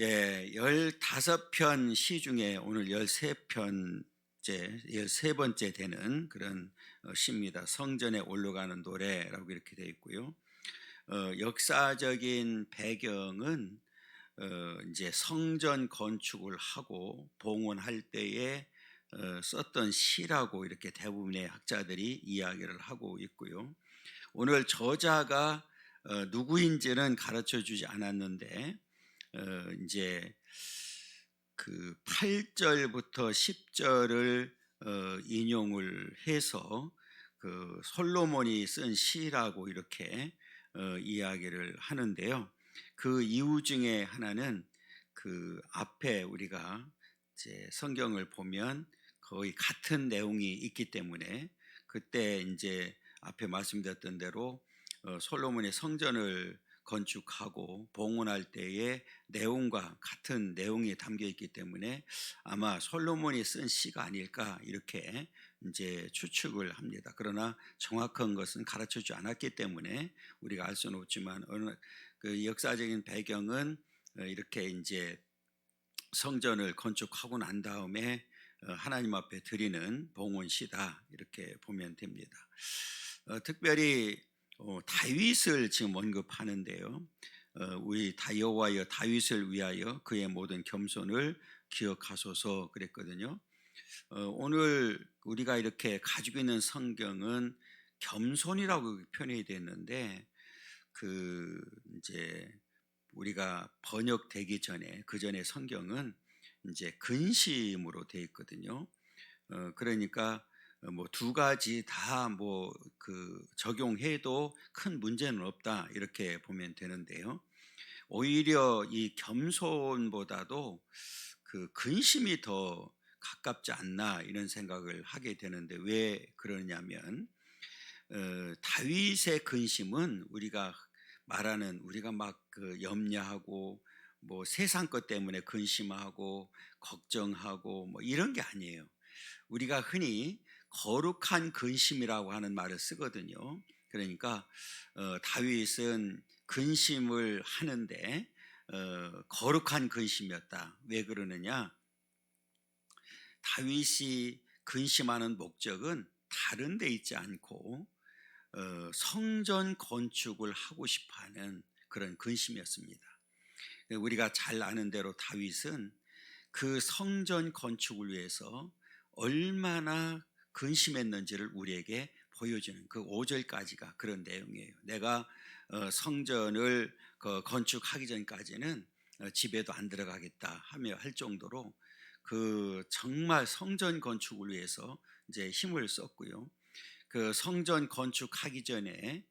예, 15편 시 중에 오늘 13편째, 13번째 되는 그런 시입니다. 성전에 올라가는 노래라고 이렇게 되어 있고요. 역사적인 배경은 이제 성전 건축을 하고 봉헌할 때에 썼던 시라고 이렇게 대부분의 학자들이 이야기를 하고 있고요. 오늘 저자가 누구인지는 가르쳐 주지 않았는데 이제 그 8절부터 10절을 인용을 해서 그 솔로몬이 쓴 시라고 이렇게 이야기를 하는데요. 그 이유 중에 하나는 그 앞에 우리가 이제 성경을 보면 거의 같은 내용이 있기 때문에 그때 이제 앞에 말씀드렸던 대로 솔로몬의 성전을 건축하고 봉헌할 때의 내용과 같은 내용이 담겨 있기 때문에 아마 솔로몬이 쓴 시가 아닐까 이렇게 이제 추측을 합니다. 그러나 정확한 것은 가르쳐 주지 않았기 때문에 우리가 알 수는 없지만 그 역사적인 배경은 이렇게 이제 성전을 건축하고 난 다음에 하나님 앞에 드리는 봉헌시다 이렇게 보면 됩니다. 특별히 다윗을 지금 언급하는데요. 우리 여호와여 다윗을 위하여 그의 모든 겸손을 기억하소서 그랬거든요. 오늘 우리가 이렇게 가지고 있는 성경은 겸손이라고 표현이 됐는데 그 이제 우리가 번역되기 전에 그 전에 성경은 이제 근심으로 되어 있거든요. 그러니까 뭐 두 가지 다 뭐 그 적용해도 큰 문제는 없다 이렇게 보면 되는데요. 오히려 이 겸손보다도 그 근심이 더 가깝지 않나 이런 생각을 하게 되는데 왜 그러냐면 다윗의 근심은 우리가 말하는 우리가 막 그 염려하고 뭐 세상 것 때문에 근심하고 걱정하고 뭐 이런 게 아니에요. 우리가 흔히 거룩한 근심이라고 하는 말을 쓰거든요. 그러니까 다윗은 근심을 하는데 거룩한 근심이었다. 왜 그러느냐? 다윗이 근심하는 목적은 다른 데 있지 않고 성전 건축을 하고 싶어하는 그런 근심이었습니다. 우리가 잘 아는 대로 다윗은 그 성전 건축을 위해서 얼마나 근심했는지를 우리에게 보여주는 그 5절까지가 그런 내용이에요. 내가 성전을 건축하기 전까지는 집에도 안 들어가겠다 하며 할 정도로 그 정말 성전 건축을 위해서 이제 힘을 썼고요. 그 성전 건축하기 전에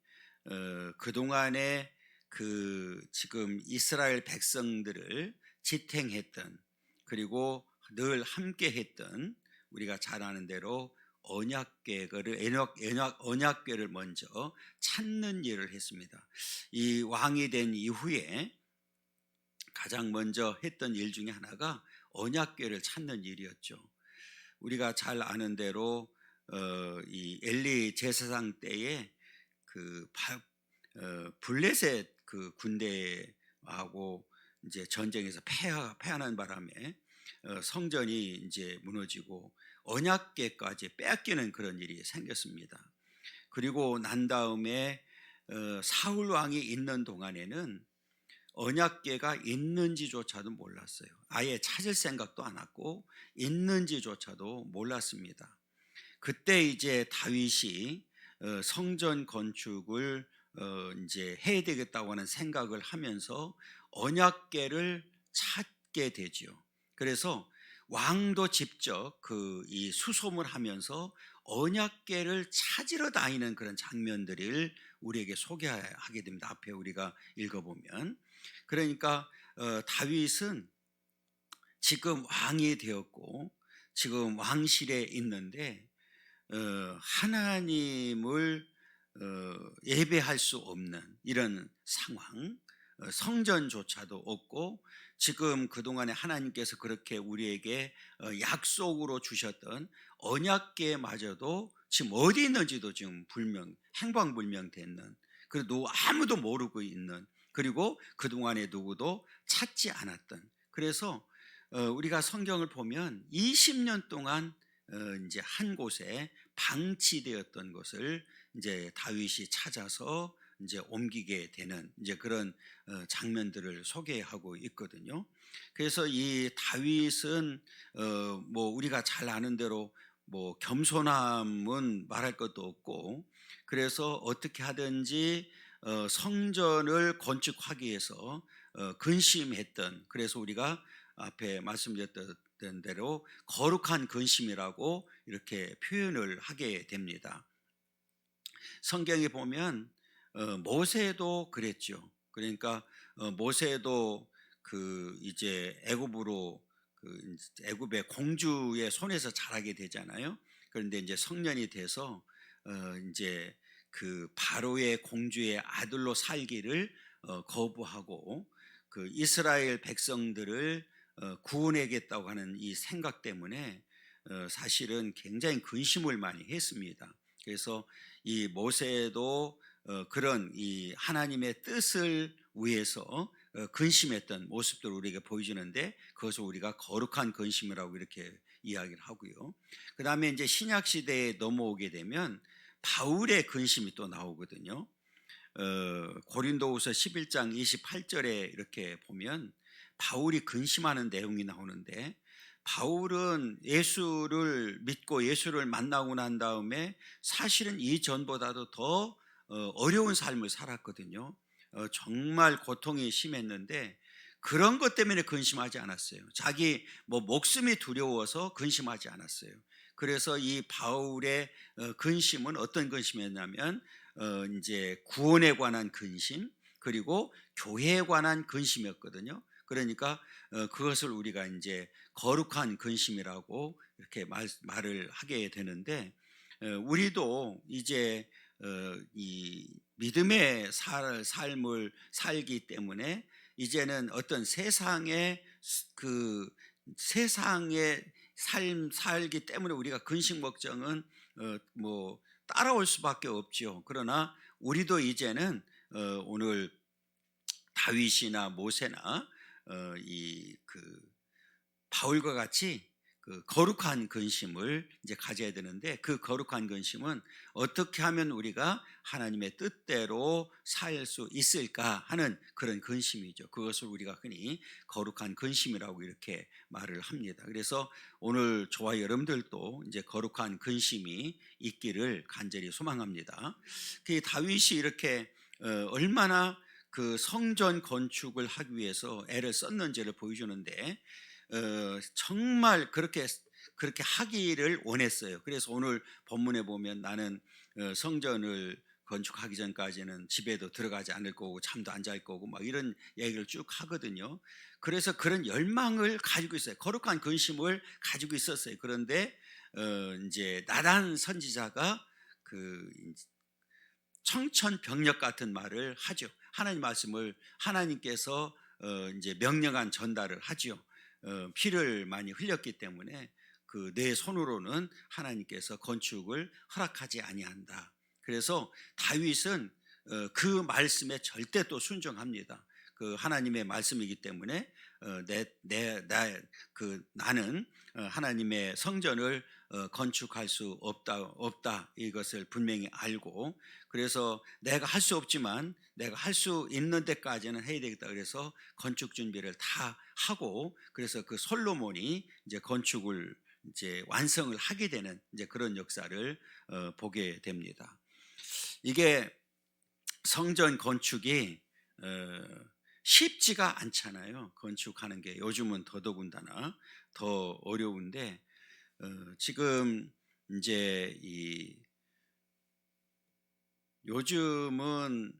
그동안에 그 지금 이스라엘 백성들을 지탱했던 그리고 늘 함께 했던 우리가 잘 아는 대로 언약궤를 먼저 찾는 일을 했습니다. 이 왕이 된 이후에 가장 먼저 했던 일 중에 하나가 언약궤를 찾는 일이었죠. 우리가 잘 아는 대로 이 엘리 제사장 때에 그 블레셋 그 군대하고 이제 전쟁에서 패하는 바람에 성전이 이제 무너지고 언약궤까지 뺏기는 그런 일이 생겼습니다. 그리고 난 다음에 사울 왕이 있는 동안에는 언약궤가 있는지조차도 몰랐어요. 아예 찾을 생각도 안 했고 있는지조차도 몰랐습니다. 그때 이제 다윗이 성전 건축을 이제 해야 되겠다고 하는 생각을 하면서 언약궤를 찾게 되죠. 그래서 왕도 직접 이 수송을 하면서 언약궤를 찾으러 다니는 그런 장면들을 우리에게 소개하게 됩니다. 앞에 우리가 읽어보면 그러니까 다윗은 지금 왕이 되었고 지금 왕실에 있는데 하나님을 예배할 수 없는 이런 상황, 성전조차도 없고 지금 그동안에 하나님께서 그렇게 우리에게 약속으로 주셨던 언약궤마저도 지금 어디 있는지도 지금 행방불명됐는, 그리고 아무도 모르고 있는, 그리고 그동안에 누구도 찾지 않았던 그래서 우리가 성경을 보면 20년 동안 이제 한 곳에 방치되었던 것을 이제 다윗이 찾아서 이제 옮기게 되는 이제 그런 장면들을 소개하고 있거든요. 그래서 이 다윗은 뭐 우리가 잘 아는 대로 뭐 겸손함은 말할 것도 없고, 그래서 어떻게 하든지 성전을 건축하기 위해서 근심했던, 그래서 우리가 앞에 말씀드렸던 대로 거룩한 근심이라고 이렇게 표현을 하게 됩니다. 성경에 보면 모세도 그랬죠. 그러니까 모세도 그 이제 애굽으로 그 애굽의 공주의 손에서 자라게 되잖아요. 그런데 이제 성년이 돼서 이제 그 바로의 공주의 아들로 살기를 거부하고 그 이스라엘 백성들을 구원하겠다고 하는 이 생각 때문에 사실은 굉장히 근심을 많이 했습니다. 그래서 이 모세도 그런 이 하나님의 뜻을 위해서 근심했던 모습들을 우리에게 보여주는데, 그것을 우리가 거룩한 근심이라고 이렇게 이야기를 하고요. 그 다음에 이제 신약 시대에 넘어오게 되면 바울의 근심이 또 나오거든요. 고린도후서 11장 28절에 이렇게 보면 바울이 근심하는 내용이 나오는데, 바울은 예수를 믿고 예수를 만나고 난 다음에 사실은 이전보다도 더 어려운 삶을 살았거든요. 정말 고통이 심했는데 그런 것 때문에 근심하지 않았어요. 자기 뭐 목숨이 두려워서 근심하지 않았어요. 그래서 이 바울의 근심은 어떤 근심이었냐면 이제 구원에 관한 근심, 그리고 교회에 관한 근심이었거든요. 그러니까 그것을 우리가 이제 거룩한 근심이라고 이렇게 말을 하게 되는데, 우리도 이제 이 믿음의 삶을 살기 때문에 이제는 어떤 세상의 삶 살기 때문에 우리가 근심 걱정은 뭐 따라올 수밖에 없죠. 그러나 우리도 이제는 오늘 다윗이나 모세나 이 바울과 같이 그 거룩한 근심을 이제 가져야 되는데, 그 거룩한 근심은 어떻게 하면 우리가 하나님의 뜻대로 살 수 있을까 하는 그런 근심이죠. 그것을 우리가 흔히 거룩한 근심이라고 이렇게 말을 합니다. 그래서 오늘 저와 여러분들도 이제 거룩한 근심이 있기를 간절히 소망합니다. 그 다윗이 이렇게 얼마나 그 성전 건축을 하기 위해서 애를 썼는지를 보여주는데, 정말 그렇게 하기를 원했어요. 그래서 오늘 본문에 보면 나는 성전을 건축하기 전까지는 집에도 들어가지 않을 거고 잠도 안 잘 거고 막 이런 얘기를 쭉 하거든요. 그래서 그런 열망을 가지고 있어요. 거룩한 근심을 가지고 있었어요. 그런데 이제 나단 선지자가 그 청천벽력 같은 말을 하죠. 하나님 말씀을 하나님께서 이제 명령한 전달을 하죠. 피를 많이 흘렸기 때문에 그 내 손으로는 하나님께서 건축을 허락하지 아니한다. 그래서 다윗은 그 말씀에 절대 또 순종합니다. 그 하나님의 말씀이기 때문에 나는 하나님의 성전을 건축할 수 없다 이것을 분명히 알고, 그래서 내가 할 수 없지만 내가 할 수 있는 데까지는 해야 되겠다. 그래서 건축 준비를 다 하고, 그래서 그 솔로몬이 이제 건축을 이제 완성을 하게 되는 이제 그런 역사를 보게 됩니다. 이게 성전 건축이 쉽지가 않잖아요. 건축하는 게 요즘은 더더군다나 더 어려운데, 지금 이제 요즘은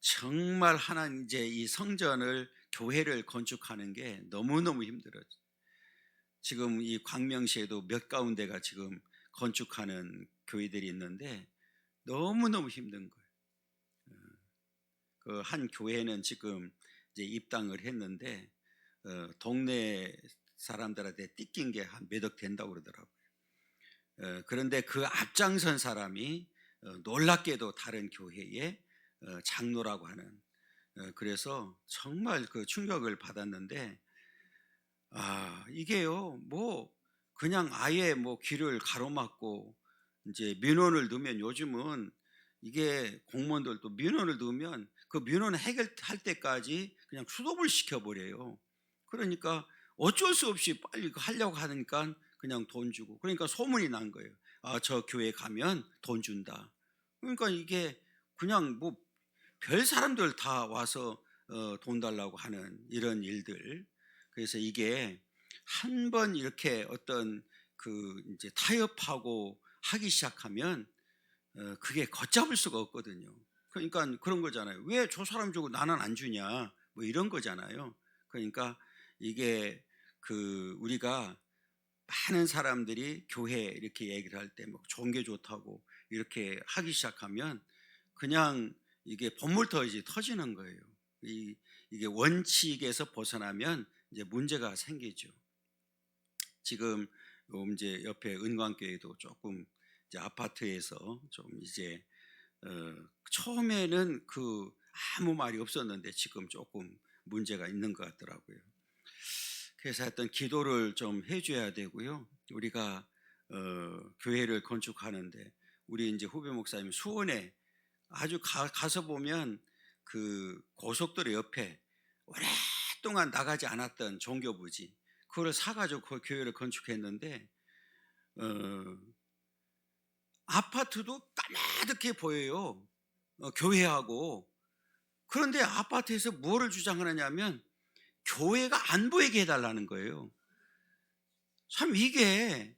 정말 하나님 이제 이 성전을 교회를 건축하는 게 너무너무 힘들어요. 지금 이 광명시에도 몇 가운데가 지금 건축하는 교회들이 있는데 너무너무 힘든 거예요. 그 한 교회는 지금 이제 입당을 했는데 동네 사람들한테 띠낀 게 한 몇억 된다고 그러더라고요. 그런데 그 앞장선 사람이 놀랍게도 다른 교회의 장로라고 하는 그래서 정말 그 충격을 받았는데, 이게요, 뭐 그냥 아예 뭐 길을 가로막고 이제 민원을 넣으면, 요즘은 이게 공무원들도 민원을 넣으면 그 민원 해결할 때까지 그냥 수독을 시켜버려요. 그러니까 어쩔 수 없이 빨리 하려고 하니까 그냥 돈 주고, 그러니까 소문이 난 거예요. 저 교회 가면 돈 준다. 그러니까 이게 그냥 뭐 별 사람들 다 와서 돈 달라고 하는 이런 일들. 그래서 이게 한 번 이렇게 어떤 그 이제 타협하고 하기 시작하면 그게 걷잡을 수가 없거든요. 그러니까 그런 거잖아요. 왜 저 사람 주고 나는 안 주냐, 뭐 이런 거잖아요. 그러니까 이게 그 우리가 많은 사람들이 교회 이렇게 얘기를 할 때 뭐 종교 좋다고 이렇게 하기 시작하면 그냥 이게 본물터지 터지는 거예요. 이게 원칙에서 벗어나면 이제 문제가 생기죠. 지금 이제 옆에 은광교회도 조금 이제 아파트에서 좀 이제 처음에는 그 아무 말이 없었는데 지금 조금 문제가 있는 것 같더라고요. 그래서 하여튼 기도를 좀 해줘야 되고요. 우리가 교회를 건축하는데, 우리 이제 후배 목사님 수원에 아주 가서 보면 그 고속도로 옆에 오랫동안 나가지 않았던 종교부지, 그걸 사가지고 그 교회를 건축했는데 아파트도 까마득해 보여요. 교회하고. 그런데 아파트에서 뭐를 주장하느냐면 교회가 안 보이게 해달라는 거예요. 참 이게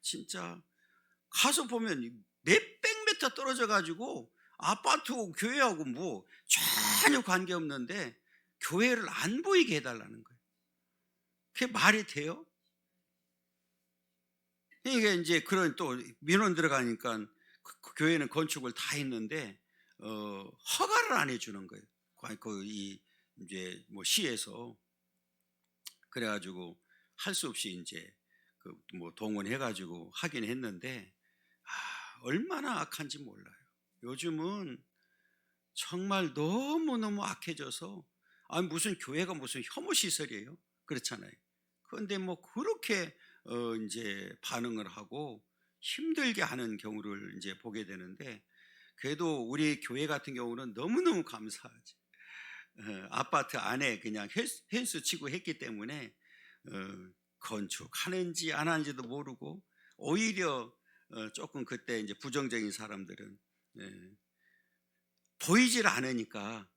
진짜 가서 보면 몇백 미터 떨어져 가지고 아파트하고 교회하고 뭐 전혀 관계없는데 교회를 안 보이게 해달라는 거예요. 그게 말이 돼요? 이게 이제 그런 또 민원 들어가니까 그 교회는 건축을 다 했는데 허가를 안 해주는 거예요. 이 이제 뭐 시에서. 그래가지고 할 수 없이 이제 그 뭐 동원해가지고 하긴 했는데 얼마나 악한지 몰라요. 요즘은 정말 너무너무 악해져서, 무슨 교회가 무슨 혐오 시설이에요? 그렇잖아요. 그런데 뭐 그렇게 이제 반응을 하고 힘들게 하는 경우를 이제 보게 되는데, 그래도 우리 교회 같은 경우는 너무너무 감사하지. 아파트 안에 그냥 헬스 치고 했기 때문에 건축하는지 안 하는지도 모르고, 오히려 조금 그때 이제 부정적인 사람들은 보이질 않으니까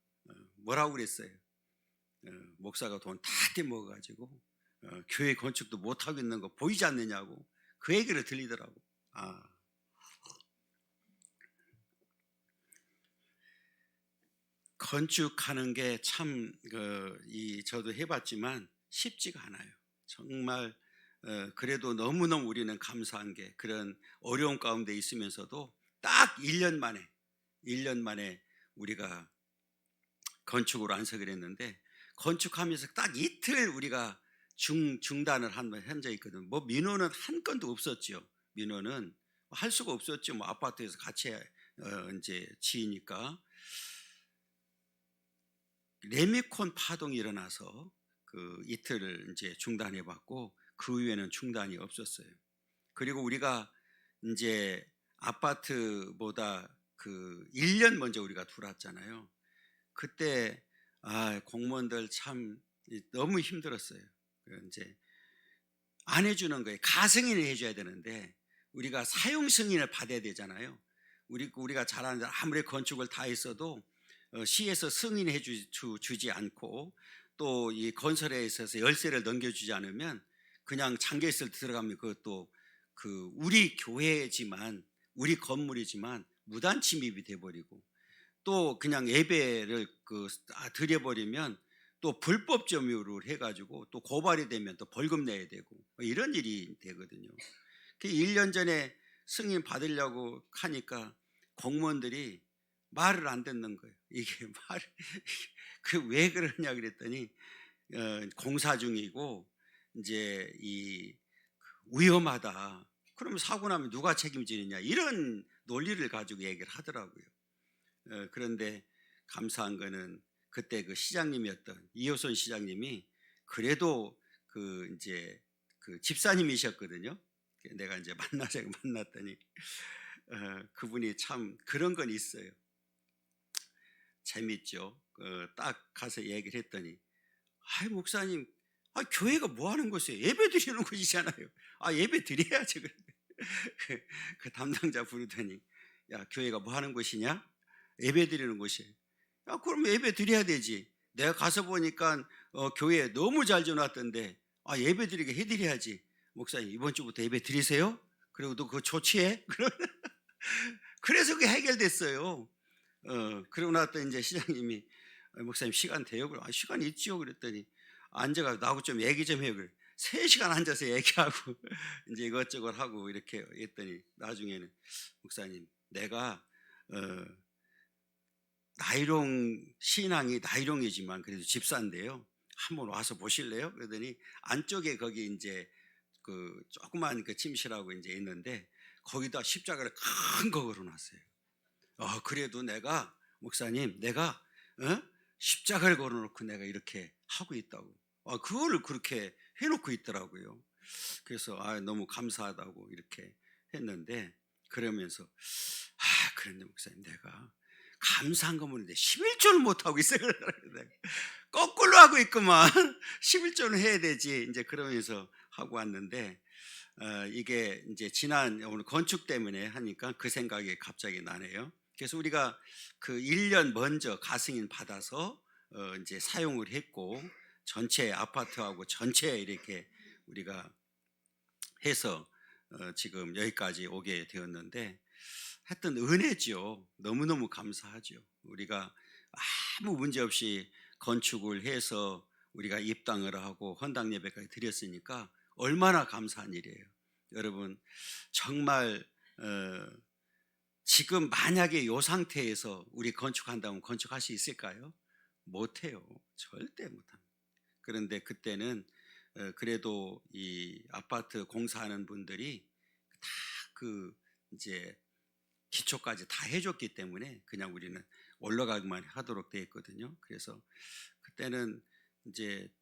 뭐라고 그랬어요. 목사가 돈 다 떼먹어가지고 교회 건축도 못하고 있는 거 보이지 않느냐고 그 얘기를 들리더라고. 건축하는 게 참 저도 해봤지만 쉽지가 않아요. 정말 그래도 너무너무 우리는 감사한 게, 그런 어려운 가운데 있으면서도 딱 1년 만에 우리가 건축으로 안석을 했는데, 건축하면서 딱 이틀 우리가 중단을 한 적이 있거든. 뭐 민원은 한 건도 없었죠. 민원은 할 수가 없었죠. 뭐 아파트에서 같이 이제 지으니까. 레미콘 파동이 일어나서 그 이틀을 이제 중단해 봤고, 그 이후에는 중단이 없었어요. 그리고 우리가 이제 아파트보다 그 1년 먼저 우리가 들어왔잖아요. 그때 공무원들 참 너무 힘들었어요. 이제 안 해주는 거예요. 가승인을 해줘야 되는데 우리가 사용 승인을 받아야 되잖아요. 우리가 잘하는, 아무리 건축을 다 했어도 시에서 승인해 주지 않고, 또 이 건설에 있어서 열쇠를 넘겨주지 않으면 그냥 잠겨있을 때 들어가면 그것도 그 우리 교회지만 우리 건물이지만 무단 침입이 돼버리고, 또 그냥 예배를 드려버리면 또 불법 점유를 해가지고 또 고발이 되면 또 벌금 내야 되고 이런 일이 되거든요. 1년 전에 승인 받으려고 하니까 공무원들이 말을 안 듣는 거예요. 이게 왜 그러냐 그랬더니 공사 중이고 이제 위험하다. 그러면 사고 나면 누가 책임지느냐, 이런 논리를 가지고 얘기를 하더라고요. 그런데 감사한 거는 그때 그 시장님이었던 이효선 시장님이 그래도 그 이제 그 집사님이셨거든요. 내가 이제 만났더니 그분이 참 그런 건 있어요. 재밌죠. 딱 가서 얘기를 했더니, 아이 목사님, 교회가 뭐 하는 곳이에요? 예배 드리는 곳이잖아요. 예배 드려야지. 그 담당자 부르더니, 야, 교회가 뭐 하는 곳이냐? 예배 드리는 곳이에요. 야, 그럼 예배 드려야 되지. 내가 가서 보니까 교회에 너무 잘 지어놨던데, 예배 드리게 해드려야지. 목사님, 이번 주부터 예배 드리세요? 그리고 너 그거 조치해? 그래서 그게 해결됐어요. 그러고 나서 이제 시장님이, 목사님 시간 돼요? 그럼 시간 있지요. 그랬더니 앉아가지고 나하고 좀 얘기 좀 해요. 그래. 3시간 앉아서 얘기하고 이제 이것저것 하고 이렇게 했더니 나중에는, 목사님, 내가 나이롱 신앙이 나이롱이지만 그래도 집사인데요. 한번 와서 보실래요? 그러더니 안쪽에 거기 이제 그 조그만 그 침실하고 이제 있는데 거기다 십자가를 큰 거 걸어놨어요. 그래도 내가, 목사님, 내가 십자가를 걸어놓고 내가 이렇게 하고 있다고. 그거를 그렇게 해놓고 있더라고요. 그래서 너무 감사하다고 이렇게 했는데, 그러면서 그런데 목사님, 내가 감사한 거 모르는데 11조를 못하고 있어요. 거꾸로 하고 있구만. 11조는 해야 되지. 이제 그러면서 하고 왔는데, 이게 이제 지난 오늘 건축 때문에 하니까 그 생각이 갑자기 나네요. 그래서 우리가 그 1년 먼저 가승인 받아서 이제 사용을 했고, 전체 아파트하고 전체 이렇게 우리가 해서 지금 여기까지 오게 되었는데, 하여튼 은혜죠. 너무너무 감사하죠. 우리가 아무 문제 없이 건축을 해서 우리가 입당을 하고 헌당 예배까지 드렸으니까 얼마나 감사한 일이에요. 여러분, 정말 지금 만약에 이 상태에서 우리 건축한다면 건축할 수 있을까요? 못해요. 절대 못합니다. 그런데 그때는 그래도 이 아파트 공사하는 분들이 다 그 이제 기초까지 다 해줬기 때문에 그냥 우리는 올라가기만 하도록 되어 있거든요. 그래서 그때는 이제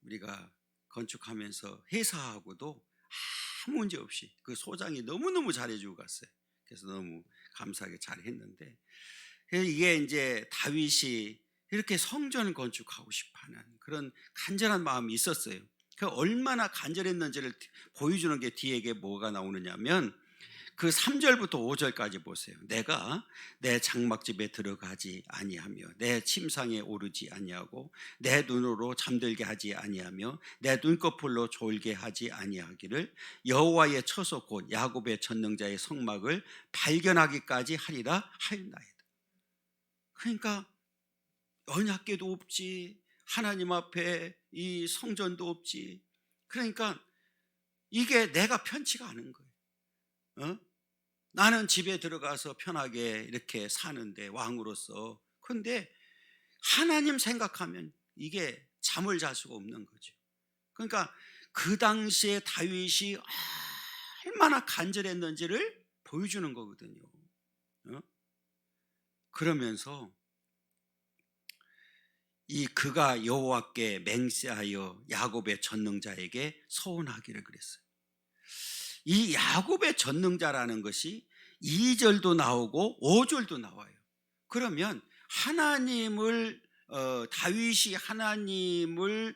우리가 건축하면서 회사하고도 아무 문제 없이 그 소장이 너무너무 잘해주고 갔어요. 그래서 너무 감사하게 잘했는데, 이게 이제 다윗이 이렇게 성전 건축하고 싶어하는 그런 간절한 마음이 있었어요. 그 얼마나 간절했는지를 보여주는 게 뒤에 뭐가 나오느냐면 그 3절부터 5절까지 보세요. 내가 내 장막집에 들어가지 아니하며 내 침상에 오르지 아니하고 내 눈으로 잠들게 하지 아니하며 내 눈꺼풀로 졸게 하지 아니하기를 여호와의 처소 곧 야곱의 전능자의 성막을 발견하기까지 하리라 하였나이다. 그러니까 언약궤도 없지, 하나님 앞에 이 성전도 없지. 그러니까 이게 내가 편치가 않은 거예요. 나는 집에 들어가서 편하게 이렇게 사는데 왕으로서. 그런데 하나님 생각하면 이게 잠을 잘 수가 없는 거죠. 그러니까 그 당시에 다윗이 얼마나 간절했는지를 보여주는 거거든요. 그러면서 그가 여호와께 맹세하여 야곱의 전능자에게 서원하기를 그랬어요. 이 야곱의 전능자라는 것이 2절도 나오고 5절도 나와요. 그러면 하나님을 다윗이 하나님을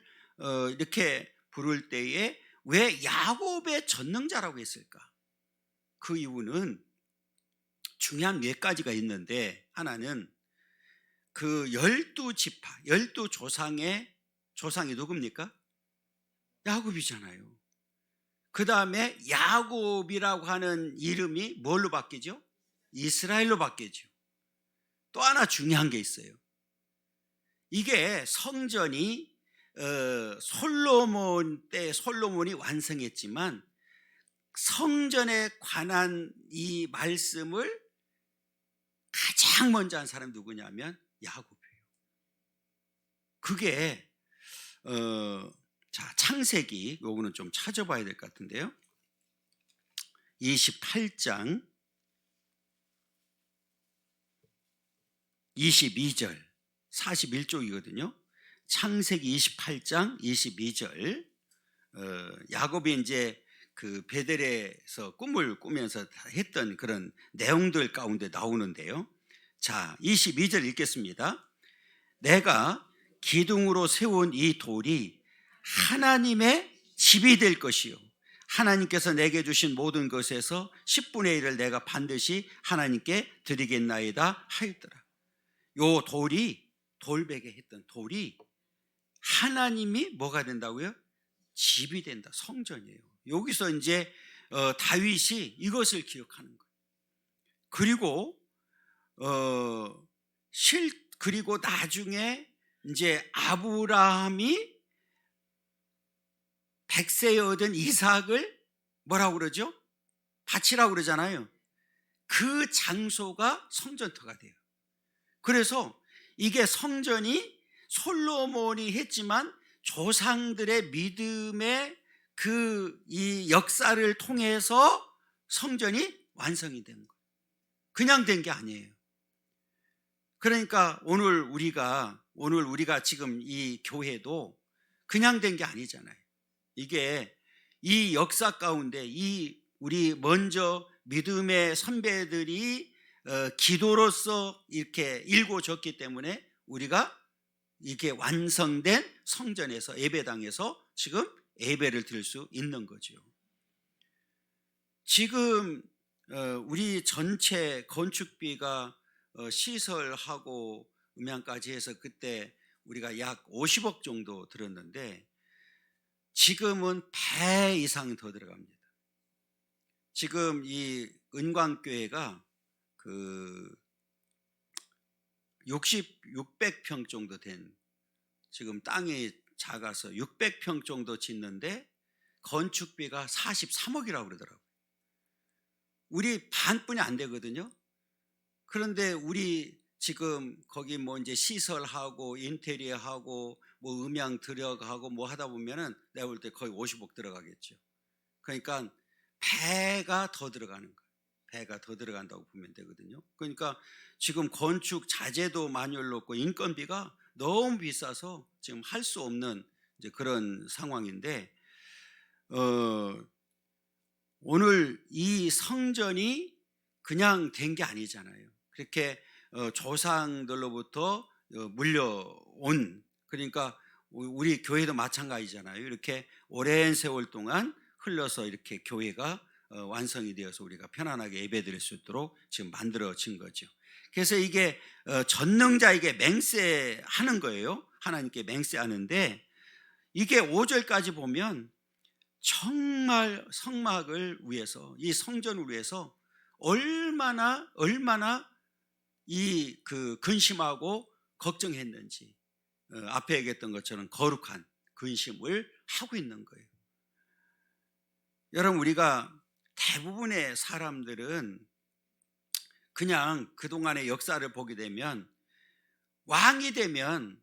이렇게 부를 때에 왜 야곱의 전능자라고 했을까? 그 이유는 중요한 몇 가지가 있는데, 하나는 그 12지파 12조상의 조상이 누굽니까? 야곱이잖아요. 그 다음에 야곱이라고 하는 이름이 뭘로 바뀌죠? 이스라엘로 바뀌죠. 또 하나 중요한 게 있어요. 이게 성전이 솔로몬 때 솔로몬이 완성했지만 성전에 관한 이 말씀을 가장 먼저 한 사람이 누구냐면 야곱이에요. 그게 자, 창세기, 요거는 좀 찾아봐야 될 것 같은데요. 28장 22절. 41쪽이거든요. 창세기 28장 22절. 야곱이 이제 그 베델에서 꿈을 꾸면서 했던 그런 내용들 가운데 나오는데요. 자, 22절 읽겠습니다. 내가 기둥으로 세운 이 돌이 하나님의 집이 될 것이요, 하나님께서 내게 주신 모든 것에서 10분의 1을 내가 반드시 하나님께 드리겠나이다 하였더라. 요 돌이, 돌베개 했던 돌이 하나님이 뭐가 된다고요? 집이 된다, 성전이에요. 여기서 이제 다윗이 이것을 기억하는 거예요. 그리고 나중에 이제 아브라함이 100세에 얻은 이삭을 뭐라고 그러죠? 바치라고 그러잖아요. 그 장소가 성전터가 돼요. 그래서 이게 성전이 솔로몬이 했지만 조상들의 믿음의 이 역사를 통해서 성전이 완성이 된 거예요. 그냥 된 게 아니에요. 그러니까 오늘 우리가 지금 이 교회도 그냥 된 게 아니잖아요. 이게 이 역사 가운데 우리 먼저 믿음의 선배들이 기도로서 이렇게 일궈줬기 때문에 우리가 이게 완성된 성전에서, 예배당에서 지금 예배를 드릴 수 있는 거죠. 지금 우리 전체 건축비가 시설하고 음향까지 해서 그때 우리가 약 50억 정도 들었는데 지금은 배 이상 더 들어갑니다. 지금 이 은광교회가 600평 정도 된, 지금 땅이 작아서 600평 정도 짓는데 건축비가 43억이라고 그러더라고요. 우리 반뿐이 안 되거든요. 그런데 우리 지금 거기 뭐 이제 시설하고 인테리어하고 뭐 음향 들어가고 뭐 하다 보면은 내가 볼 때 거의 50억 들어가겠죠. 그러니까 배가 더 들어가는 거예요. 배가 더 들어간다고 보면 되거든요. 그러니까 지금 건축 자재도 많이 올랐고 인건비가 너무 비싸서 지금 할 수 없는 이제 그런 상황인데, 오늘 이 성전이 그냥 된 게 아니잖아요. 그렇게 조상들로부터 물려온, 그러니까 우리 교회도 마찬가지잖아요. 이렇게 오랜 세월 동안 흘러서 이렇게 교회가 완성이 되어서 우리가 편안하게 예배드릴 수 있도록 지금 만들어진 거죠. 그래서 이게 전능자에게 맹세하는 거예요. 하나님께 맹세하는데, 이게 5절까지 보면 정말 성막을 위해서, 이 성전을 위해서 얼마나 근심하고 걱정했는지, 앞에 얘기했던 것처럼 거룩한 근심을 하고 있는 거예요. 여러분, 우리가 대부분의 사람들은 그냥 그동안의 역사를 보게 되면 왕이 되면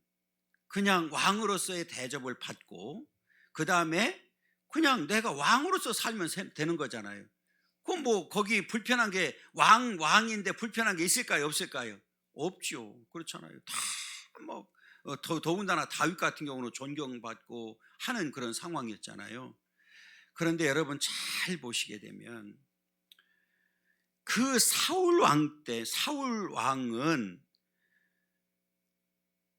그냥 왕으로서의 대접을 받고 그 다음에 그냥 내가 왕으로서 살면 되는 거잖아요. 그럼 뭐 거기 불편한 게 왕인데 불편한 게 있을까요? 없을까요? 없죠. 그렇잖아요. 다 뭐 더군다나 다윗 같은 경우는 존경받고 하는 그런 상황이었잖아요. 그런데 여러분 잘 보시게 되면 그 사울 왕 때, 사울 왕은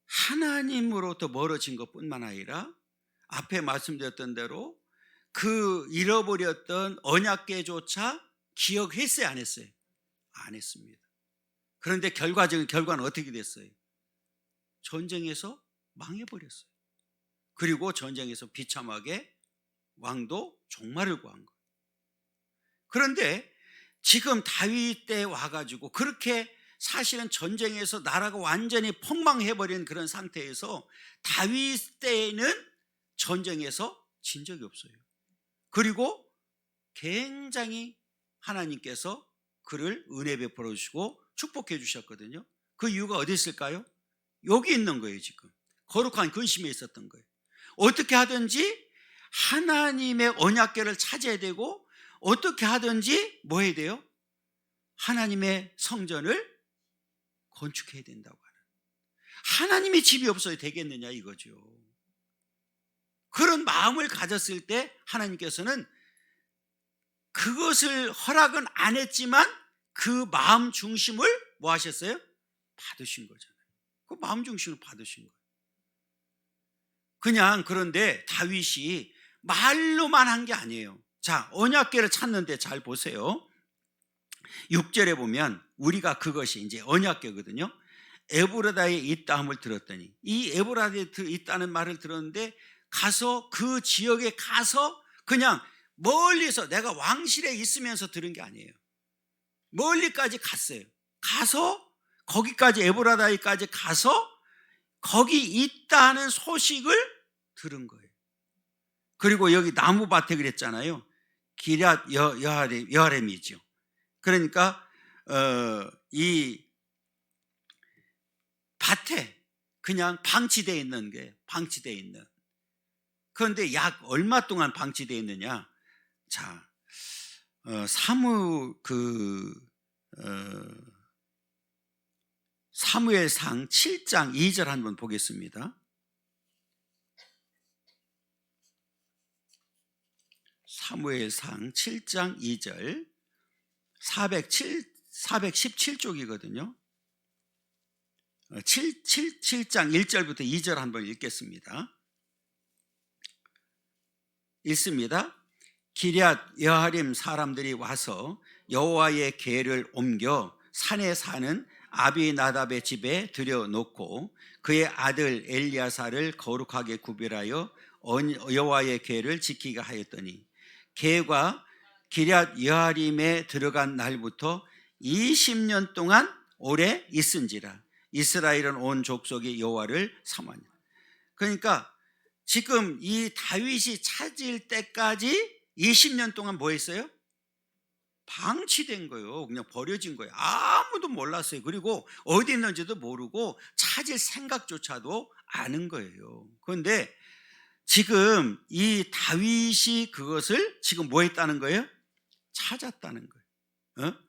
하나님으로부터 멀어진 것뿐만 아니라 앞에 말씀드렸던 대로 그 잃어버렸던 언약궤조차 기억했어요, 안 했어요? 안 했습니다. 그런데 결과적인 결과는 어떻게 됐어요? 전쟁에서 망해버렸어요. 그리고 전쟁에서 비참하게 왕도 종말을 구한 거예요. 그런데 지금 다윗 때 와가지고 그렇게 사실은 전쟁에서 나라가 완전히 폭망해버린 그런 상태에서 다윗 때에는 전쟁에서 진 적이 없어요. 그리고 굉장히 하나님께서 그를 은혜 베풀어 주시고 축복해 주셨거든요. 그 이유가 어디 있을까요? 여기 있는 거예요. 지금 거룩한 근심에 있었던 거예요. 어떻게 하든지 하나님의 언약궤를 찾아야 되고, 어떻게 하든지 뭐 해야 돼요? 하나님의 성전을 건축해야 된다고 하는, 하나님의 집이 없어야 되겠느냐 이거죠. 그런 마음을 가졌을 때 하나님께서는 그것을 허락은 안 했지만 그 마음 중심을 뭐 하셨어요? 받으신 거잖아요. 그 마음 중심을 받으신 거예요. 그냥 그런데 다윗이 말로만 한 게 아니에요. 자, 언약궤를 찾는데 잘 보세요. 6절에 보면 우리가 그것이 이제 언약궤거든요. 에브라다에 있다함을 들었더니, 이 에브라다에 있다는 말을 들었는데 가서 그 지역에 가서 그냥 멀리서, 내가 왕실에 있으면서 들은 게 아니에요. 멀리까지 갔어요. 가서 거기까지, 에브라다에까지 가서 거기 있다는 소식을 들은 거예요. 그리고 여기 나무밭에 그랬잖아요. 기럇 여아렘이죠. 그러니까 이 밭에 그냥 방치되어 있는 게, 방치되어 있는. 그런데 약 얼마 동안 방치되어 있느냐? 자, 사무엘상 7장 2절 한번 보겠습니다. 사무엘상 7장 2절, 417쪽이거든요. 7장 1절부터 2절 한번 읽겠습니다. 읽습니다. 기럇 여아림 사람들이 와서 여호와의 궤를 옮겨 산에 사는 아비나답의 집에 들여놓고 그의 아들 엘리야사를 거룩하게 구별하여 여호와의 궤를 지키게 하였더니, 궤가 기럇 여아림에 들어간 날부터 20년 동안 오래 있은지라. 이스라엘은 온 족속이 여호와를 삼았냐. 그러니까 지금 이 다윗이 찾을 때까지 20년 동안 뭐 했어요? 방치된 거예요. 그냥 버려진 거예요. 아무도 몰랐어요. 그리고 어디 있는지도 모르고 찾을 생각조차도 않은 거예요. 그런데 지금 이 다윗이 그것을 지금 뭐 했다는 거예요? 찾았다는 거예요.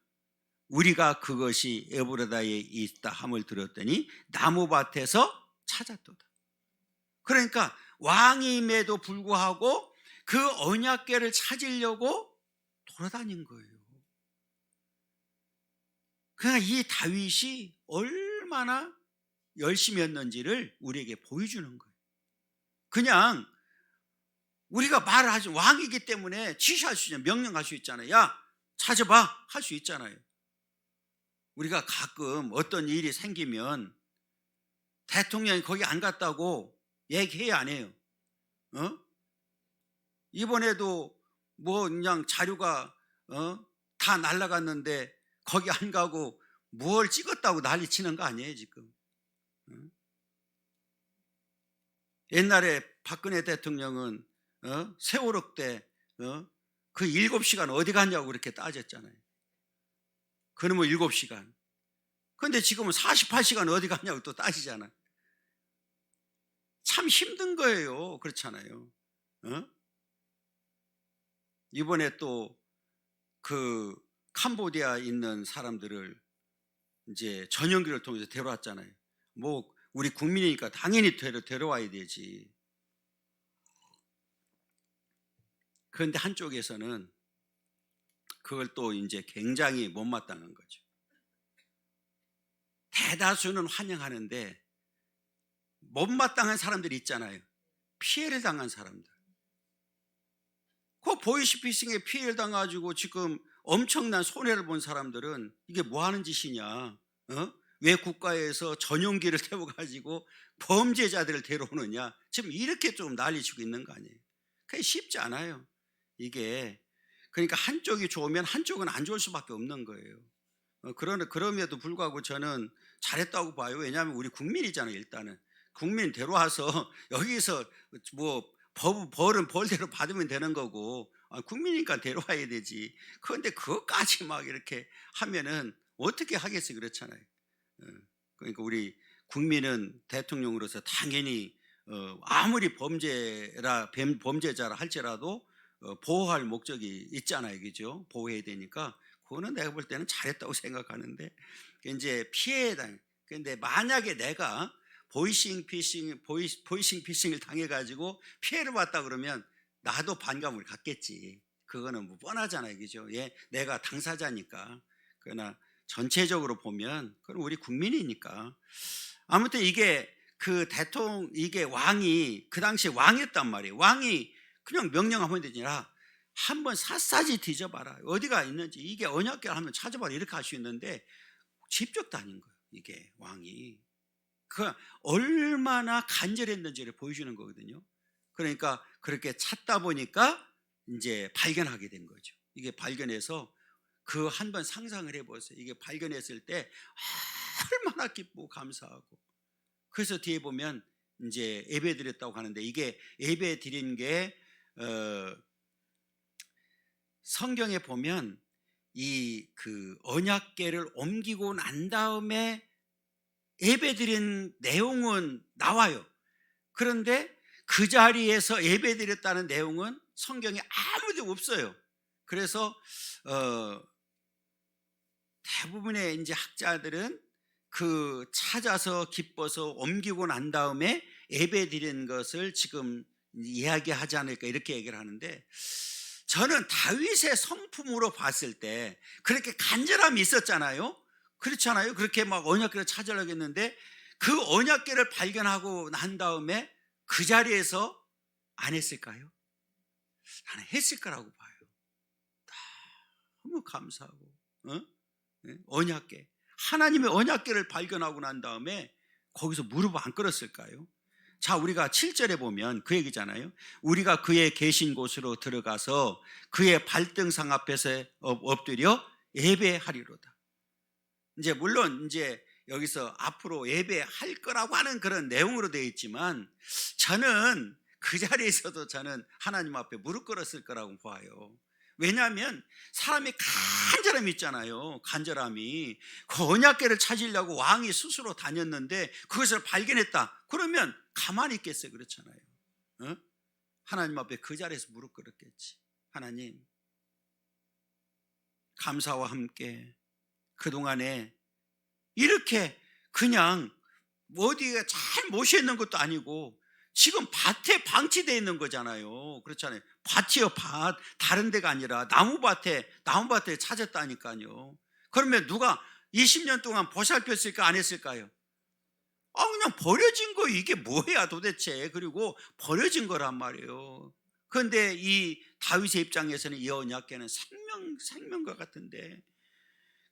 우리가 그것이 에브라다에 있다 함을 들었더니 나무밭에서 찾았도다. 그러니까 왕임에도 불구하고 그 언약궤를 찾으려고 돌아다닌 거예요. 그러니까 이 다윗이 얼마나 열심히 했는지를 우리에게 보여주는 거예요. 그냥 우리가 말을 하지, 왕이기 때문에 지시할 수 있잖아요. 명령할 수 있잖아요. 야, 찾아봐, 할 수 있잖아요. 우리가 가끔 어떤 일이 생기면 대통령이 거기 안 갔다고 얘기해야 안 해요. 이번에도 뭐 그냥 자료가 다 날라갔는데 거기 안 가고 뭘 찍었다고 난리 치는 거 아니에요 지금. 옛날에 박근혜 대통령은 세월호 때 그 7시간 어디 갔냐고 그렇게 따졌잖아요. 그놈의 7시간. 그런데 지금은 48시간 어디 갔냐고 또 따지잖아. 참 힘든 거예요. 그렇잖아요. 이번에 또 그 캄보디아 있는 사람들을 이제 전용기를 통해서 데려왔잖아요. 뭐 우리 국민이니까 당연히 데려와야 되지. 그런데 한쪽에서는 그걸 또 이제 굉장히 못마땅한 거죠. 대다수는 환영하는데 못마땅한 사람들이 있잖아요. 피해를 당한 사람들. 그 보이스피싱에 피해를 당해가지고 지금 엄청난 손해를 본 사람들은 이게 뭐 하는 짓이냐? 왜 국가에서 전용기를 태워가지고 범죄자들을 데려오느냐? 지금 이렇게 좀 난리치고 있는 거 아니에요? 그게 쉽지 않아요. 이게 그러니까 한쪽이 좋으면 한쪽은 안 좋을 수밖에 없는 거예요. 그럼에도 불구하고 저는 잘했다고 봐요. 왜냐하면 우리 국민이잖아요. 일단은 국민 데려와서 여기서 뭐 벌은 벌대로 받으면 되는 거고, 국민이니까 데려와야 되지. 그런데 그것까지 막 이렇게 하면은 어떻게 하겠어요? 그렇잖아요. 그러니까 우리 국민은 대통령으로서 당연히 아무리 범죄자라 할지라도 보호할 목적이 있잖아요. 그죠? 보호해야 되니까 그거는 내가 볼 때는 잘했다고 생각하는데, 이제 피해에 당해. 근데 만약에 내가 보이싱 피싱을 당해가지고 피해를 봤다 그러면 나도 반감을 갖겠지. 그거는 뭐 뻔하잖아요, 그죠? 예, 내가 당사자니까. 그러나 전체적으로 보면 그건 우리 국민이니까. 아무튼 이게 이게 왕이 그 당시에 왕이었단 말이에요. 왕이 그냥 명령하면 되지 않아. 한번 샅샅이 뒤져봐라. 어디가 있는지, 이게 언약궤를 한번 찾아봐라. 이렇게 할 수 있는데 직접 다닌 거예요. 이게 왕이. 그 얼마나 간절했는지를 보여주는 거거든요. 그러니까 그렇게 찾다 보니까 이제 발견하게 된 거죠. 이게 발견해서 그 한번 상상을 해보세요. 이게 발견했을 때 얼마나 기쁘고 감사하고. 그래서 뒤에 보면 이제 예배 드렸다고 하는데, 이게 예배 드린 게 성경에 보면 이 언약궤를 옮기고 난 다음에 예배 드린 내용은 나와요. 그런데 그 자리에서 예배 드렸다는 내용은 성경에 아무도 없어요. 그래서 대부분의 이제 학자들은 찾아서 기뻐서 옮기고 난 다음에 예배 드린 것을 지금 이야기하지 않을까, 이렇게 얘기를 하는데, 저는 다윗의 성품으로 봤을 때 그렇게 간절함이 있었잖아요. 그렇잖아요. 그렇게 막 언약궤를 찾으려고 했는데 그 언약궤를 발견하고 난 다음에 그 자리에서 안 했을까요? 나는 했을 거라고 봐요. 너무 감사하고, 언약궤, 하나님의 언약궤를 발견하고 난 다음에 거기서 무릎 안 꿇었을까요? 자, 우리가 7절에 보면 그 얘기잖아요. 우리가 그의 계신 곳으로 들어가서 그의 발등상 앞에서 엎드려 예배하리로다. 이제 물론 이제 여기서 앞으로 예배할 거라고 하는 그런 내용으로 되어 있지만, 저는 그 자리에서도 저는 하나님 앞에 무릎 꿇었을 거라고 봐요. 왜냐하면 사람이 간절함이 있잖아요. 간절함이. 그 언약궤를 찾으려고 왕이 스스로 다녔는데 그것을 발견했다. 그러면 가만히 있겠어요? 그렇잖아요. 하나님 앞에 그 자리에서 무릎 꿇었겠지. 하나님, 감사와 함께 그동안에 이렇게 그냥 어디에 잘 모셔있는 것도 아니고 지금 밭에 방치되어 있는 거잖아요. 그렇잖아요. 밭이요, 밭. 다른 데가 아니라 나무밭에 찾았다니까요. 그러면 누가 20년 동안 보살폈을까, 안 했을까요? 그냥 버려진 거, 이게 뭐야 도대체. 그리고 버려진 거란 말이에요. 그런데 이 다윗의 입장에서는 이 언약궤는 생명과 같은데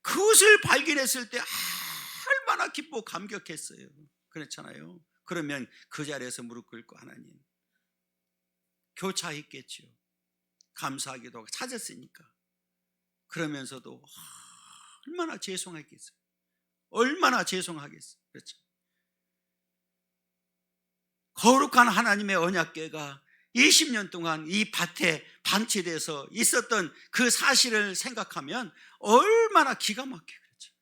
그것을 발견했을 때 얼마나 기쁘고 감격했어요. 그렇잖아요. 그러면 그 자리에서 무릎 꿇고 하나님, 교차했겠죠. 감사하기도 하고 찾았으니까. 그러면서도 얼마나 죄송하겠어요. 얼마나 죄송하겠어요. 그렇죠. 거룩한 하나님의 언약궤가 20년 동안 이 밭에 방치돼서 있었던 그 사실을 생각하면 얼마나 기가 막히게, 그렇죠.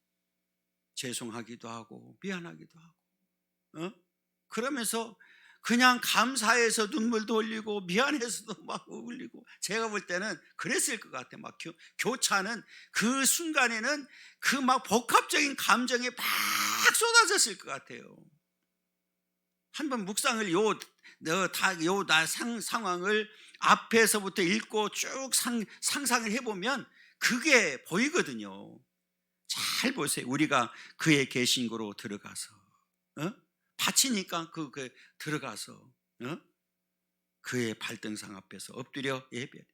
죄송하기도 하고 미안하기도 하고, 그러면서 그냥 감사해서 눈물도 흘리고 미안해서도 막 흘리고, 제가 볼 때는 그랬을 것 같아요. 막 교차는 그 순간에는 그 막 복합적인 감정이 막 쏟아졌을 것 같아요. 한번 묵상을 상황을 앞에서부터 읽고 쭉 상상을 해보면 그게 보이거든요. 잘 보세요. 우리가 그의 계신 곳으로 들어가서, 밭이니까 들어가서 그의 발등상 앞에서 엎드려 예배.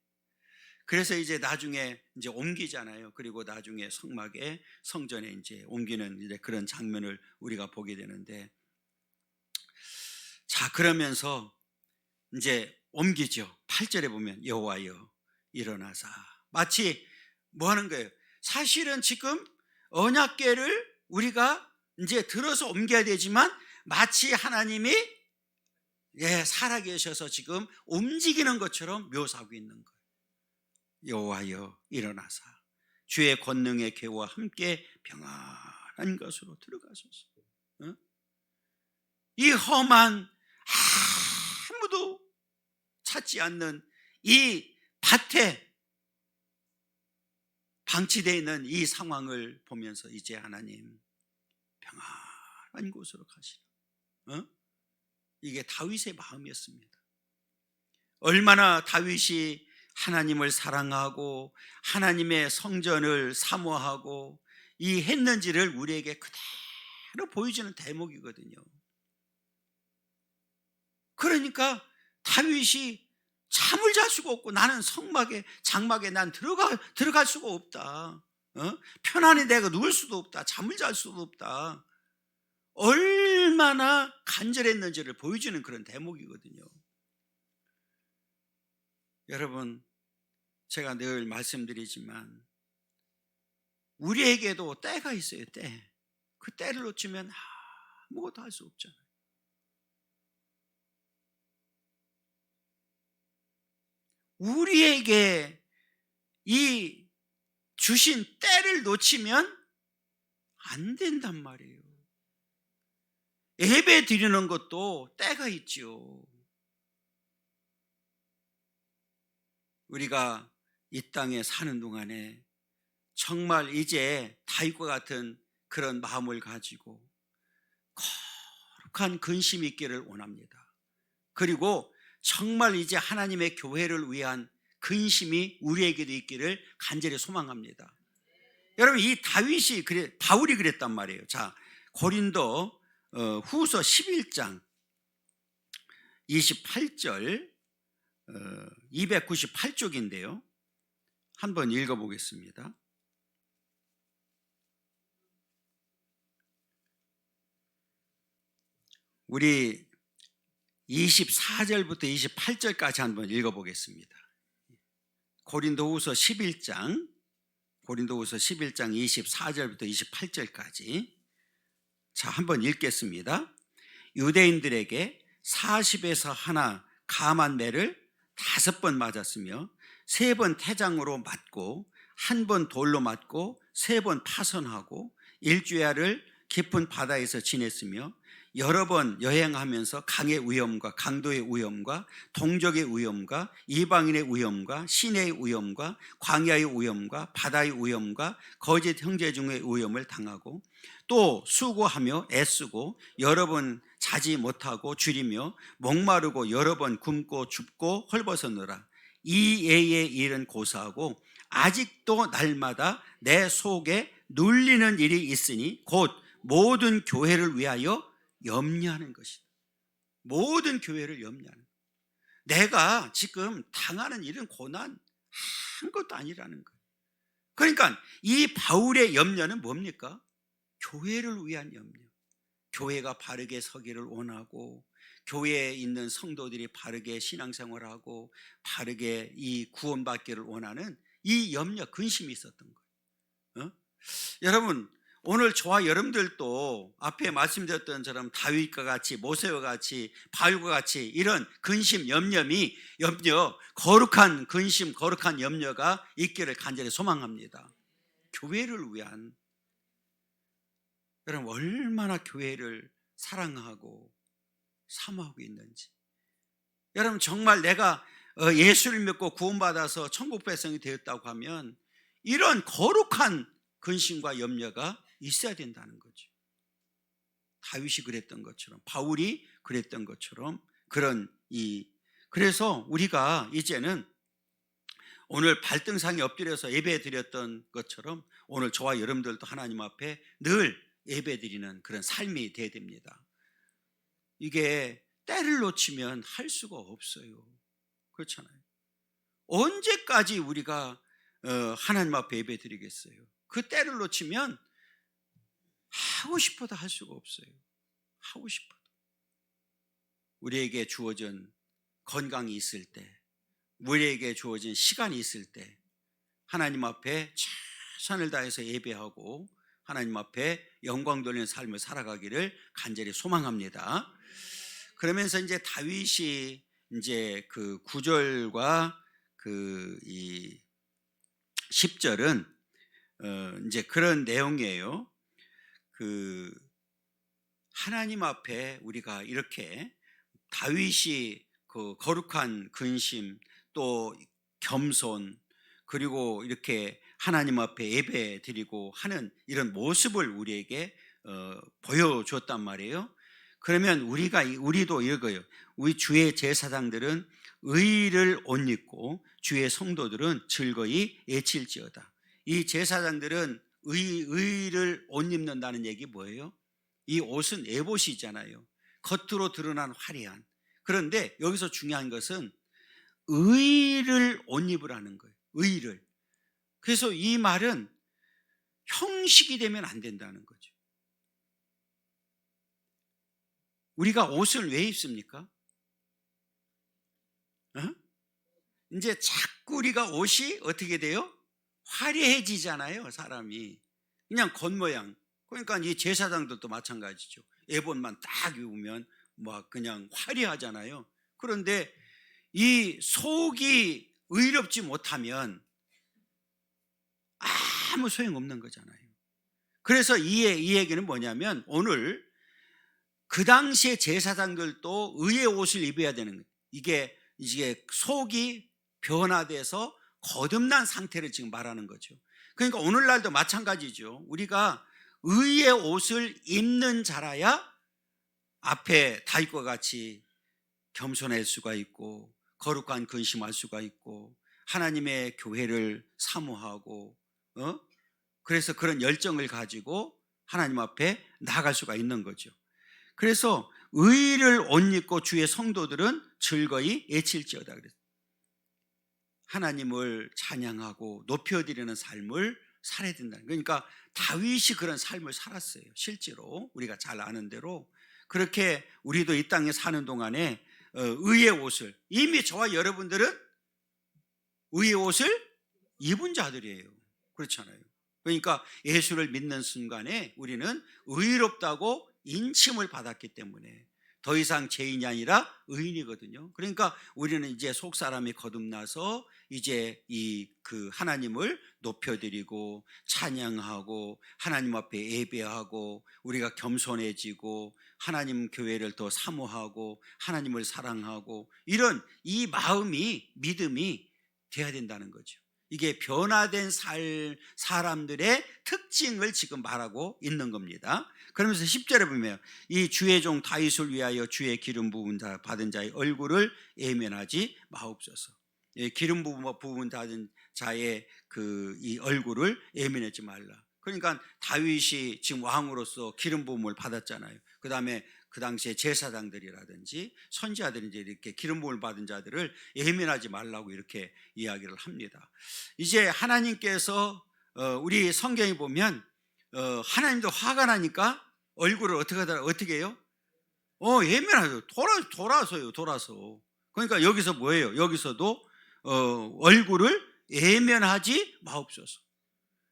그래서 이제 나중에 이제 옮기잖아요. 그리고 나중에 성전에 이제 옮기는 이제 그런 장면을 우리가 보게 되는데, 자, 그러면서 이제 옮기죠. 8절에 보면 여호와여 일어나사. 마치 뭐 하는 거예요? 사실은 지금 언약궤를 우리가 이제 들어서 옮겨야 되지만 마치 하나님이 살아계셔서 지금 움직이는 것처럼 묘사하고 있는 거예요. 여호와여 일어나사 주의 권능의 궤와 함께 평안한 것으로 들어가소서. 이 험한, 아무도 찾지 않는 이 밭에 방치되어 있는 이 상황을 보면서 이제 하나님 평안한 곳으로 가시라. 이게 다윗의 마음이었습니다. 얼마나 다윗이 하나님을 사랑하고 하나님의 성전을 사모하고 이 했는지를 우리에게 그대로 보여주는 대목이거든요. 그러니까 다윗이 잠을 잘 수가 없고, 나는 장막에 난 들어갈 수가 없다. 편안히 내가 누울 수도 없다. 잠을 잘 수도 없다. 얼마나 간절했는지를 보여주는 그런 대목이거든요. 여러분, 제가 늘 말씀드리지만 우리에게도 때가 있어요. 때. 그 때를 놓치면 아무것도 할 수 없잖아요. 우리에게 이 주신 때를 놓치면 안 된단 말이에요. 예배 드리는 것도 때가 있죠. 우리가 이 땅에 사는 동안에 정말 이제 다윗과 같은 그런 마음을 가지고 거룩한 근심이 있기를 원합니다. 그리고 정말 이제 하나님의 교회를 위한 근심이 우리에게도 있기를 간절히 소망합니다. 여러분, 이 바울이 그랬단 말이에요. 자, 고린도 후서 11장 28절 298쪽인데요. 한번 읽어보겠습니다. 우리 24절부터 28절까지 한번 읽어보겠습니다. 고린도후서 11장 24절부터 28절까지. 자, 한번 읽겠습니다. 유대인들에게 40에서 하나 감한 매를 5번 맞았으며 3번 태장으로 맞고 1번 돌로 맞고 3번 파선하고 일주야를 깊은 바다에서 지냈으며 여러 번 여행하면서 강의 위험과 강도의 위험과 동족의 위험과 이방인의 위험과 시내의 위험과 광야의 위험과 바다의 위험과 거짓 형제 중의 위험을 당하고 또 수고하며 애쓰고 여러 번 자지 못하고 줄이며 목마르고 여러 번 굶고 춥고 헐벗었노라. 이 예의 일은 고사하고 아직도 날마다 내 속에 눌리는 일이 있으니 곧 모든 교회를 위하여 염려하는 것이다. 모든 교회를 염려하는 것. 내가 지금 당하는 일은 고난 한 것도 아니라는 거예요. 그러니까 이 바울의 염려는 뭡니까? 교회를 위한 염려. 교회가 바르게 서기를 원하고 교회에 있는 성도들이 바르게 신앙생활하고 바르게 이 구원받기를 원하는 이 염려, 근심이 있었던 거예요. 여러분, 오늘 저와 여러분들도 앞에 말씀드렸던 처럼 다윗과 같이 모세와 같이 바울과 같이 이런 근심, 염려, 거룩한 근심, 거룩한 염려가 있기를 간절히 소망합니다. 교회를 위한. 여러분, 얼마나 교회를 사랑하고 사모하고 있는지. 여러분, 정말 내가 예수를 믿고 구원받아서 천국 백성이 되었다고 하면 이런 거룩한 근심과 염려가 있어야 된다는 거죠. 다윗이 그랬던 것처럼, 바울이 그랬던 것처럼 그래서 우리가 이제는 오늘 발등상에 엎드려서 예배 드렸던 것처럼 오늘 저와 여러분들도 하나님 앞에 늘 예배 드리는 그런 삶이 돼야 됩니다. 이게 때를 놓치면 할 수가 없어요. 그렇잖아요. 언제까지 우리가 하나님 앞에 예배 드리겠어요? 그 때를 놓치면 하고 싶어도 할 수가 없어요. 하고 싶어도. 우리에게 주어진 건강이 있을 때, 우리에게 주어진 시간이 있을 때 하나님 앞에 최선을 다해서 예배하고 하나님 앞에 영광 돌리는 삶을 살아가기를 간절히 소망합니다. 그러면서 이제 다윗이 이제 그 9절과 이 10절은 이제 그런 내용이에요. 하나님 앞에 우리가 이렇게 다윗이 그 거룩한 근심 또 겸손 그리고 이렇게 하나님 앞에 예배 드리고 하는 이런 모습을 우리에게 보여줬단 말이에요. 그러면 우리도 이거예요. 우리 주의 제사장들은 의를 옷 입고 주의 성도들은 즐거이 외칠지어다. 이 제사장들은 의를 옷 입는다는 얘기 뭐예요? 이 옷은 에봇이잖아요. 겉으로 드러난 화려한. 그런데 여기서 중요한 것은 의를 옷 입으라는 거예요. 의를. 그래서 이 말은 형식이 되면 안 된다는 거죠. 우리가 옷을 왜 입습니까? 이제 자꾸 우리가 옷이 어떻게 돼요? 화려해지잖아요, 사람이. 그냥 겉모양. 그러니까 이 제사장들도 마찬가지죠. 에봇만 딱 입으면 막 그냥 화려하잖아요. 그런데 이 속이 의롭지 못하면 아무 소용없는 거잖아요. 그래서 이 얘기는 뭐냐면 오늘 그 당시에 제사장들도 의의 옷을 입어야 되는 거예요. 이게 속이 변화돼서 거듭난 상태를 지금 말하는 거죠. 그러니까 오늘날도 마찬가지죠. 우리가 의의 옷을 입는 자라야 앞에 다윗과 같이 겸손할 수가 있고 거룩한 근심할 수가 있고 하나님의 교회를 사모하고 그래서 그런 열정을 가지고 하나님 앞에 나아갈 수가 있는 거죠. 그래서 의를 옷 입고 주의 성도들은 즐거이 외칠지어다 그랬어요. 하나님을 찬양하고 높여드리는 삶을 살아야 된다. 그러니까 다윗이 그런 삶을 살았어요. 실제로 우리가 잘 아는 대로 그렇게 우리도 이 땅에 사는 동안에 의의 옷을, 이미 저와 여러분들은 의의 옷을 입은 자들이에요. 그렇잖아요. 그러니까 예수를 믿는 순간에 우리는 의롭다고 인침을 받았기 때문에 더 이상 죄인이 아니라 의인이거든요. 그러니까 우리는 이제 속 사람이 거듭나서 이제 그 하나님을 높여드리고 찬양하고 하나님 앞에 예배하고 우리가 겸손해지고 하나님 교회를 더 사모하고 하나님을 사랑하고 이런 이 마음이 믿음이 돼야 된다는 거죠. 이게 변화된 사람들의 특징을 지금 말하고 있는 겁니다. 그러면서 10절에 보면 이 주의 종 다윗을 위하여 주의 기름 부은 자 받은 자의 얼굴을 예면하지 마옵소서. 기름 부은 받은 자의 이 얼굴을 예면하지 말라. 그러니까 다윗이 지금 왕으로서 기름 부음을 받았잖아요. 그 다음에 그 당시에 제사장들이라든지 선지자들이 이렇게 기름 부음을 받은 자들을 예면하지 말라고 이렇게 이야기를 합니다. 이제 하나님께서 우리 성경에 보면 하나님도 화가 나니까 얼굴을 어떻게 해요? 예면하죠. 돌아서. 그러니까 여기서 뭐예요? 여기서도 얼굴을 예면하지 마옵소서.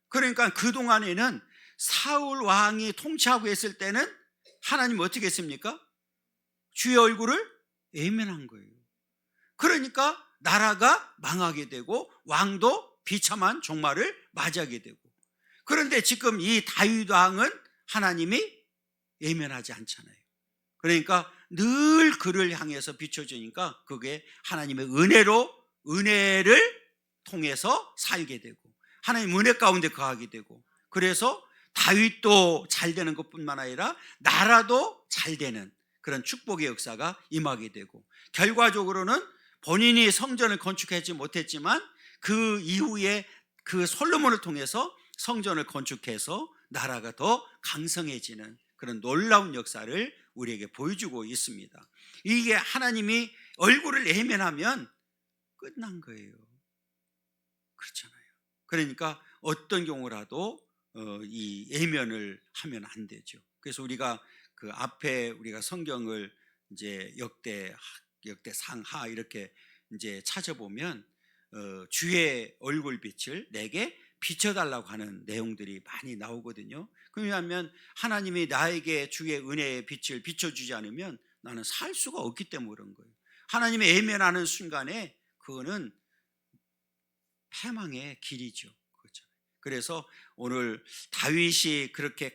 그러니까 그동안에는 사울 왕이 통치하고 있을 때는 하나님 어떻게 했습니까? 주의 얼굴을 예면한 거예요. 그러니까 나라가 망하게 되고 왕도 비참한 종말을 맞이하게 되고, 그런데 지금 이 다윗 왕은 하나님이 예면하지 않잖아요. 그러니까 늘 그를 향해서 비춰주니까 그게 하나님의 은혜를 통해서 살게 되고 하나님 은혜 가운데 거하게 되고, 그래서 다윗도 잘 되는 것뿐만 아니라 나라도 잘 되는 그런 축복의 역사가 임하게 되고, 결과적으로는 본인이 성전을 건축하지 못했지만 그 이후에 그 솔로몬을 통해서 성전을 건축해서 나라가 더 강성해지는 그런 놀라운 역사를 우리에게 보여주고 있습니다. 이게 하나님이 얼굴을 예면하면 끝난 거예요. 그렇잖아요. 그러니까 어떤 경우라도 이 예면을 하면 안 되죠. 그래서 우리가 그 앞에 우리가 성경을 이제 역대 상하 이렇게 이제 찾아보면 주의 얼굴빛을 내게 비춰달라고 하는 내용들이 많이 나오거든요. 왜냐하면 하나님이 나에게 주의 은혜의 빛을 비춰주지 않으면 나는 살 수가 없기 때문에 그런 거예요. 하나님의 예면하는 순간에 그거는 패망의 길이죠. 그래서 오늘 다윗이 그렇게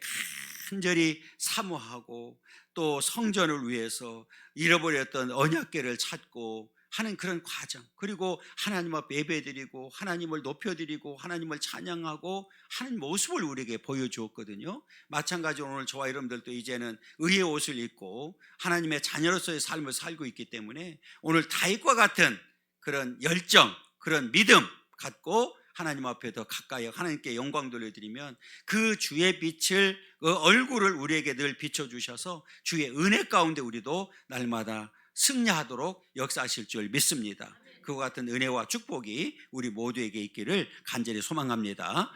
간절히 사모하고 또 성전을 위해서 잃어버렸던 언약궤를 찾고 하는 그런 과정, 그리고 하나님 앞에 예배드리고 하나님을 높여드리고 하나님을 찬양하고 하는 모습을 우리에게 보여주었거든요. 마찬가지로 오늘 저와 여러분들도 이제는 의의 옷을 입고 하나님의 자녀로서의 삶을 살고 있기 때문에 오늘 다윗과 같은 그런 열정, 그런 믿음 갖고 하나님 앞에 더 가까이 하나님께 영광 돌려드리면 그 주의 빛을, 그 얼굴을 우리에게 늘 비춰주셔서 주의 은혜 가운데 우리도 날마다 승리하도록 역사하실 줄 믿습니다. 그와 같은 은혜와 축복이 우리 모두에게 있기를 간절히 소망합니다.